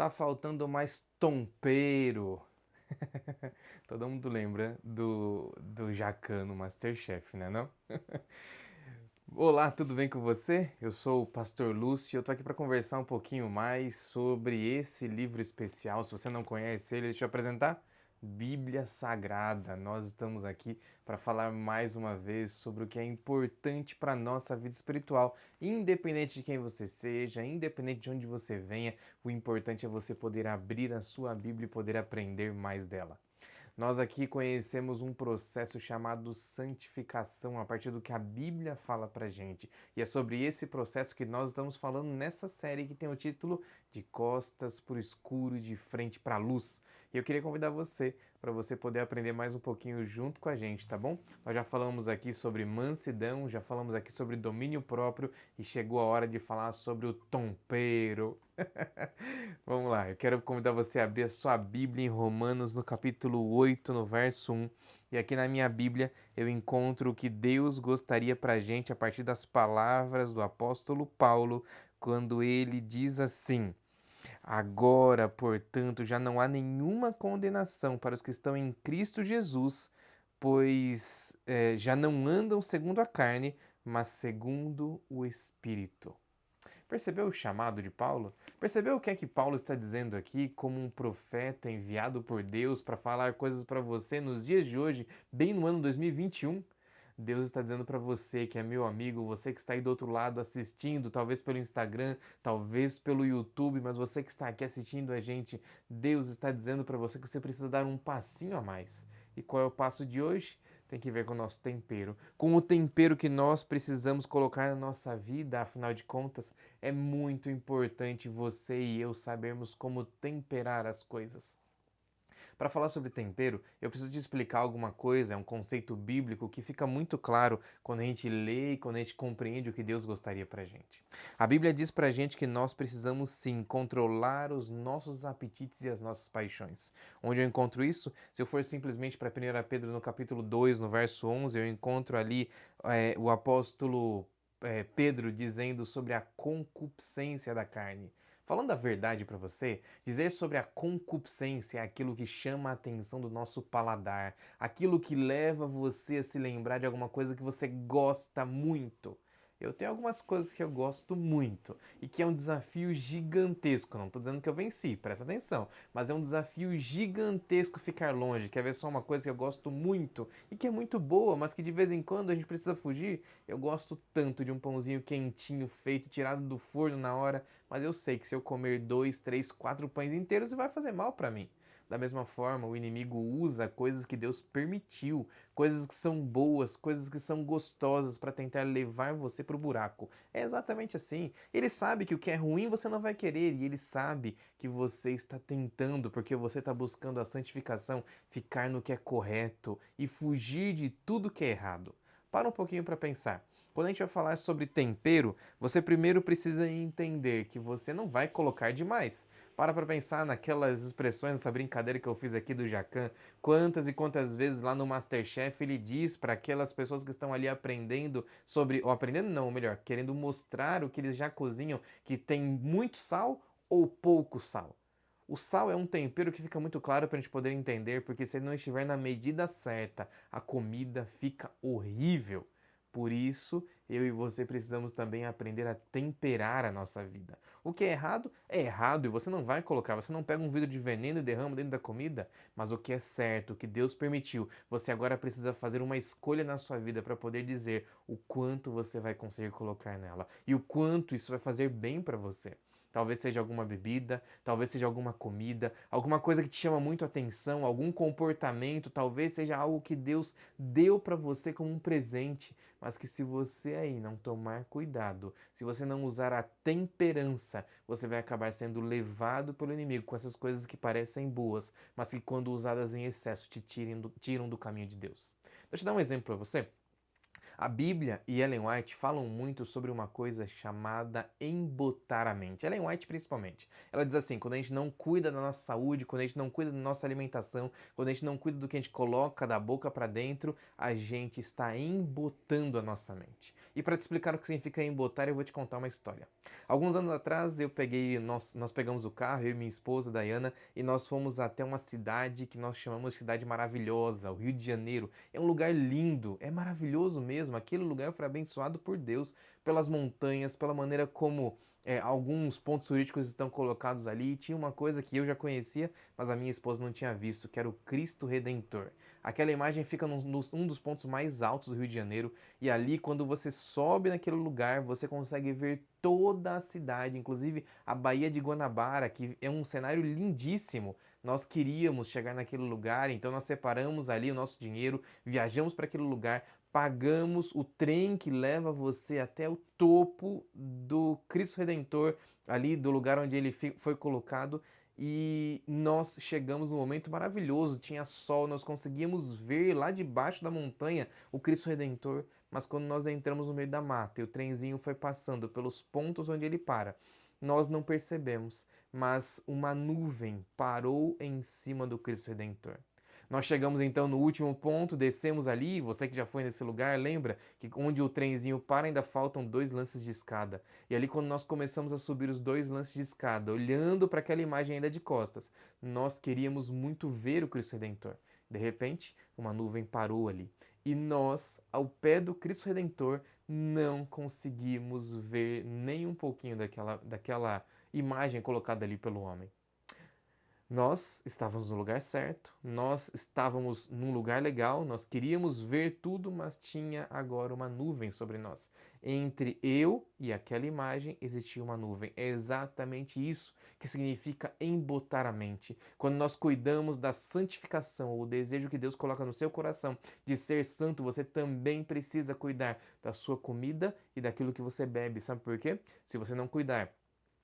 Tá faltando mais tompeiro. Todo mundo lembra do Jacan no MasterChef, né não? Olá, tudo bem com você? Eu sou o Pastor Lúcio e eu tô aqui para conversar um pouquinho mais sobre esse livro especial. Se você não conhece ele, deixa eu apresentar. Bíblia Sagrada. Nós estamos aqui para falar mais uma vez sobre o que é importante para a nossa vida espiritual. Independente de quem você seja, independente de onde você venha, o importante é você poder abrir a sua Bíblia e poder aprender mais dela. Nós aqui conhecemos um processo chamado santificação, a partir do que a Bíblia fala pra gente. E é sobre esse processo que nós estamos falando nessa série que tem o título De Costas pro Escuro e de Frente pra Luz. E eu queria convidar você para você poder aprender mais um pouquinho junto com a gente, tá bom? Nós já falamos aqui sobre mansidão, já falamos aqui sobre domínio próprio e chegou a hora de falar sobre o tompeiro. Vamos lá, eu quero convidar você a abrir a sua Bíblia em Romanos no capítulo 8, no verso 1. E aqui na minha Bíblia eu encontro o que Deus gostaria para a gente a partir das palavras do apóstolo Paulo, quando ele diz assim: Agora, portanto, já não há nenhuma condenação para os que estão em Cristo Jesus, pois já não andam segundo a carne, mas segundo o Espírito. Percebeu o chamado de Paulo? Percebeu o que é que Paulo está dizendo aqui como um profeta enviado por Deus para falar coisas para você nos dias de hoje, bem no ano 2021? Deus está dizendo para você que é meu amigo, você que está aí do outro lado assistindo, talvez pelo Instagram, talvez pelo YouTube, mas você que está aqui assistindo a gente, Deus está dizendo para você que você precisa dar um passinho a mais. E qual é o passo de hoje? Tem que ver com o nosso tempero, com o tempero que nós precisamos colocar na nossa vida, afinal de contas, é muito importante você e eu sabermos como temperar as coisas. Para falar sobre tempero, eu preciso te explicar alguma coisa, é um conceito bíblico que fica muito claro quando a gente lê e quando a gente compreende o que Deus gostaria para gente. A Bíblia diz para a gente que nós precisamos sim controlar os nossos apetites e as nossas paixões. Onde eu encontro isso? Se eu for simplesmente para 1 Pedro no capítulo 2, no verso 11, eu encontro ali o apóstolo Pedro dizendo sobre a concupiscência da carne. Falando a verdade para você, dizer sobre a concupiscência é aquilo que chama a atenção do nosso paladar, aquilo que leva você a se lembrar de alguma coisa que você gosta muito. Eu tenho algumas coisas que eu gosto muito e que é um desafio gigantesco. Não estou dizendo que eu venci, presta atenção, mas é um desafio gigantesco ficar longe. Quer ver só uma coisa que eu gosto muito e que é muito boa, mas que de vez em quando a gente precisa fugir? Eu gosto tanto de um pãozinho quentinho, feito, tirado do forno na hora, mas eu sei que se eu comer 2, 3, 4 pães inteiros, vai fazer mal para mim. Da mesma forma, o inimigo usa coisas que Deus permitiu, coisas que são boas, coisas que são gostosas para tentar levar você para o buraco. É exatamente assim. Ele sabe que o que é ruim você não vai querer e ele sabe que você está tentando porque você está buscando a santificação, ficar no que é correto e fugir de tudo que é errado. Para um pouquinho para pensar. Quando a gente vai falar sobre tempero, você primeiro precisa entender que você não vai colocar demais. Para pensar naquelas expressões, essa brincadeira que eu fiz aqui do Jacan. Quantas e quantas vezes lá no MasterChef ele diz para aquelas pessoas que estão ali aprendendo sobre, ou aprendendo não, ou melhor, querendo mostrar o que eles já cozinham, que tem muito sal ou pouco sal. O sal é um tempero que fica muito claro para a gente poder entender, porque se ele não estiver na medida certa, a comida fica horrível. Por isso, eu e você precisamos também aprender a temperar a nossa vida. O que é errado e você não vai colocar, você não pega um vidro de veneno e derrama dentro da comida, mas o que é certo, o que Deus permitiu, você agora precisa fazer uma escolha na sua vida para poder dizer o quanto você vai conseguir colocar nela e o quanto isso vai fazer bem para você. Talvez seja alguma bebida, talvez seja alguma comida, alguma coisa que te chama muito a atenção, algum comportamento, talvez seja algo que Deus deu para você como um presente, mas que se você aí não tomar cuidado, se você não usar a temperança, você vai acabar sendo levado pelo inimigo com essas coisas que parecem boas, mas que quando usadas em excesso te tiram do caminho de Deus. Deixa eu dar um exemplo para você. A Bíblia e Ellen White falam muito sobre uma coisa chamada embotar a mente. Ellen White, principalmente. Ela diz assim: quando a gente não cuida da nossa saúde, quando a gente não cuida da nossa alimentação, quando a gente não cuida do que a gente coloca da boca para dentro, a gente está embotando a nossa mente. E para te explicar o que significa embotar, eu vou te contar uma história. Alguns anos atrás, nós pegamos o carro, eu e minha esposa, Dayana, e nós fomos até uma cidade que nós chamamos de Cidade Maravilhosa, o Rio de Janeiro. É um lugar lindo, é maravilhoso mesmo. Aquele lugar foi abençoado por Deus, pelas montanhas, pela maneira como alguns pontos turísticos estão colocados ali. Tinha uma coisa que eu já conhecia, mas a minha esposa não tinha visto, que era o Cristo Redentor. Aquela imagem fica um dos pontos mais altos do Rio de Janeiro, e ali, quando você sobe naquele lugar, você consegue ver toda a cidade, inclusive a Baía de Guanabara, que é um cenário lindíssimo. Nós queríamos chegar naquele lugar, então nós separamos ali o nosso dinheiro, viajamos para aquele lugar, pagamos o trem que leva você até o topo do Cristo Redentor, ali do lugar onde ele foi colocado. E nós chegamos num momento maravilhoso, tinha sol, nós conseguíamos ver lá debaixo da montanha o Cristo Redentor, mas quando nós entramos no meio da mata e o trenzinho foi passando pelos pontos onde ele para, nós não percebemos, mas uma nuvem parou em cima do Cristo Redentor. Nós chegamos então no último ponto, descemos ali, você que já foi nesse lugar, lembra que onde o trenzinho para ainda faltam 2 lances de escada. E ali quando nós começamos a subir os 2 lances de escada, olhando para aquela imagem ainda de costas, nós queríamos muito ver o Cristo Redentor. De repente, uma nuvem parou ali. E nós, ao pé do Cristo Redentor, não conseguimos ver nem um pouquinho daquela imagem colocada ali pelo homem. Nós estávamos no lugar certo, nós estávamos num lugar legal, nós queríamos ver tudo, mas tinha agora uma nuvem sobre nós. Entre eu e aquela imagem existia uma nuvem. É exatamente isso que significa embotar a mente. Quando nós cuidamos da santificação, o desejo que Deus coloca no seu coração de ser santo, você também precisa cuidar da sua comida e daquilo que você bebe. Sabe por quê? Se você não cuidar,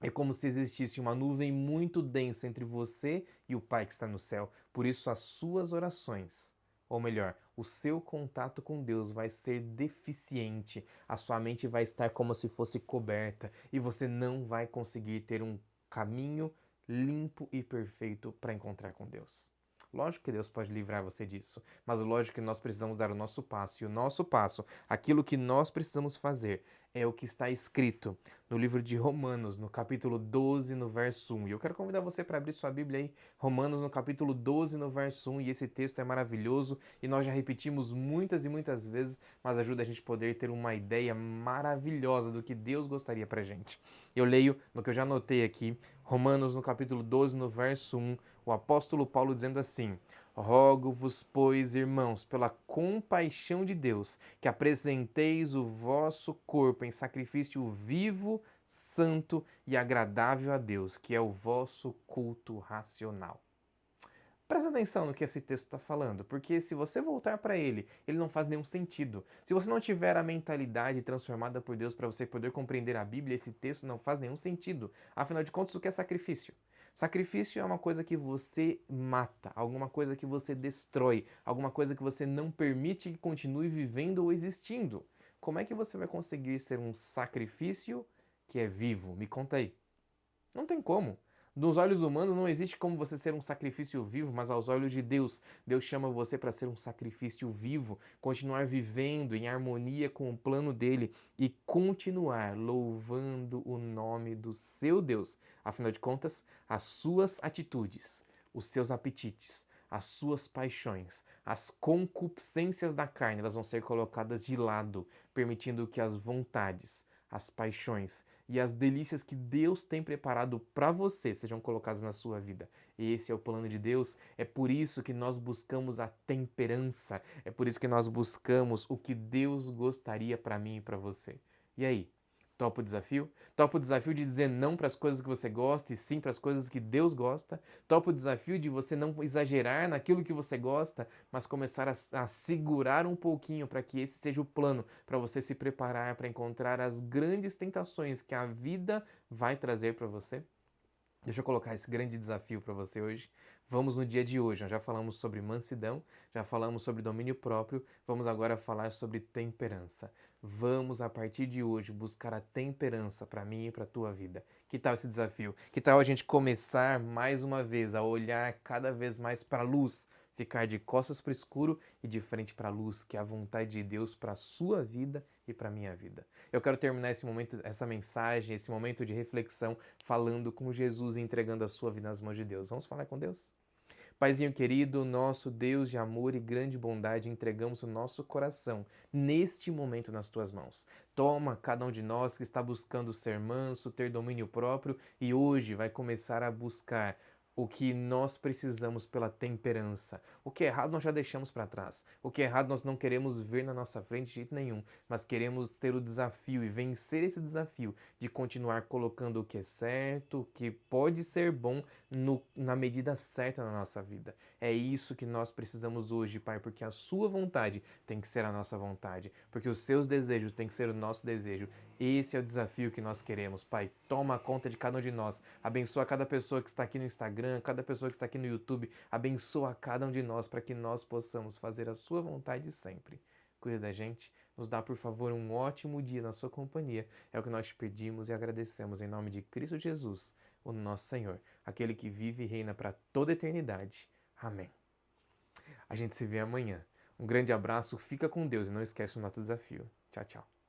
é como se existisse uma nuvem muito densa entre você e o Pai que está no céu. Por isso, as suas orações, ou melhor, o seu contato com Deus vai ser deficiente. A sua mente vai estar como se fosse coberta e você não vai conseguir ter um caminho limpo e perfeito para encontrar com Deus. Lógico que Deus pode livrar você disso, mas lógico que nós precisamos dar o nosso passo. E o nosso passo, aquilo que nós precisamos fazer, é o que está escrito no livro de Romanos, no capítulo 12, no verso 1. E eu quero convidar você para abrir sua Bíblia aí, Romanos, no capítulo 12, no verso 1. E esse texto é maravilhoso e nós já repetimos muitas e muitas vezes, mas ajuda a gente a poder ter uma ideia maravilhosa do que Deus gostaria para a gente. Eu leio no que eu já anotei aqui, Romanos, no capítulo 12, no verso 1, o apóstolo Paulo dizendo assim: Rogo-vos, pois, irmãos, pela compaixão de Deus, que apresenteis o vosso corpo em sacrifício vivo, santo e agradável a Deus, que é o vosso culto racional. Presta atenção no que esse texto está falando, porque se você voltar para ele, ele não faz nenhum sentido. Se você não tiver a mentalidade transformada por Deus para você poder compreender a Bíblia, esse texto não faz nenhum sentido. Afinal de contas, o que é sacrifício? Sacrifício é uma coisa que você mata, alguma coisa que você destrói, alguma coisa que você não permite que continue vivendo ou existindo. Como é que você vai conseguir ser um sacrifício que é vivo? Me conta aí. Não tem como. Nos olhos humanos não existe como você ser um sacrifício vivo, mas aos olhos de Deus, Deus chama você para ser um sacrifício vivo, continuar vivendo em harmonia com o plano dele e continuar louvando o nome do seu Deus. Afinal de contas, as suas atitudes, os seus apetites, as suas paixões, as concupiscências da carne, elas vão ser colocadas de lado, permitindo que as vontades, as paixões e as delícias que Deus tem preparado para você sejam colocadas na sua vida. Esse é o plano de Deus. É por isso que nós buscamos a temperança. É por isso que nós buscamos o que Deus gostaria para mim e para você. E aí? Topa o desafio? Topa o desafio de dizer não para as coisas que você gosta e sim para as coisas que Deus gosta? Topa o desafio de você não exagerar naquilo que você gosta, mas começar a segurar um pouquinho para que esse seja o plano, para você se preparar para encontrar as grandes tentações que a vida vai trazer para você? Deixa eu colocar esse grande desafio para você hoje. Vamos no dia de hoje. Nós já falamos sobre mansidão, já falamos sobre domínio próprio, vamos agora falar sobre temperança. Vamos, a partir de hoje, buscar a temperança para mim e para a tua vida. Que tal esse desafio? Que tal a gente começar mais uma vez a olhar cada vez mais para a luz, ficar de costas para o escuro e de frente para a luz, que é a vontade de Deus para a sua vida e para a minha vida. Eu quero terminar esse momento, essa mensagem, esse momento de reflexão falando com Jesus e entregando a sua vida nas mãos de Deus. Vamos falar com Deus? Paizinho querido, nosso Deus de amor e grande bondade, entregamos o nosso coração neste momento nas tuas mãos. Toma cada um de nós que está buscando ser manso, ter domínio próprio e hoje vai começar a buscar o que nós precisamos pela temperança. O que é errado nós já deixamos para trás. O que é errado nós não queremos ver na nossa frente de jeito nenhum, mas queremos ter o desafio e vencer esse desafio de continuar colocando o que é certo, o que pode ser bom na medida certa na nossa vida. É isso que nós precisamos hoje, Pai, porque a sua vontade tem que ser a nossa vontade, porque os seus desejos têm que ser o nosso desejo. Esse é o desafio que nós queremos, Pai. Toma conta de cada um de nós. Abençoa cada pessoa que está aqui no Instagram, cada pessoa que está aqui no YouTube. Abençoa cada um de nós para que nós possamos fazer a sua vontade sempre. Cuida da gente. Nos dá, por favor, um ótimo dia na sua companhia. É o que nós te pedimos e agradecemos em nome de Cristo Jesus, o nosso Senhor, aquele que vive e reina para toda a eternidade. Amém. A gente se vê amanhã. Um grande abraço, fica com Deus e não esquece o nosso desafio. Tchau, tchau.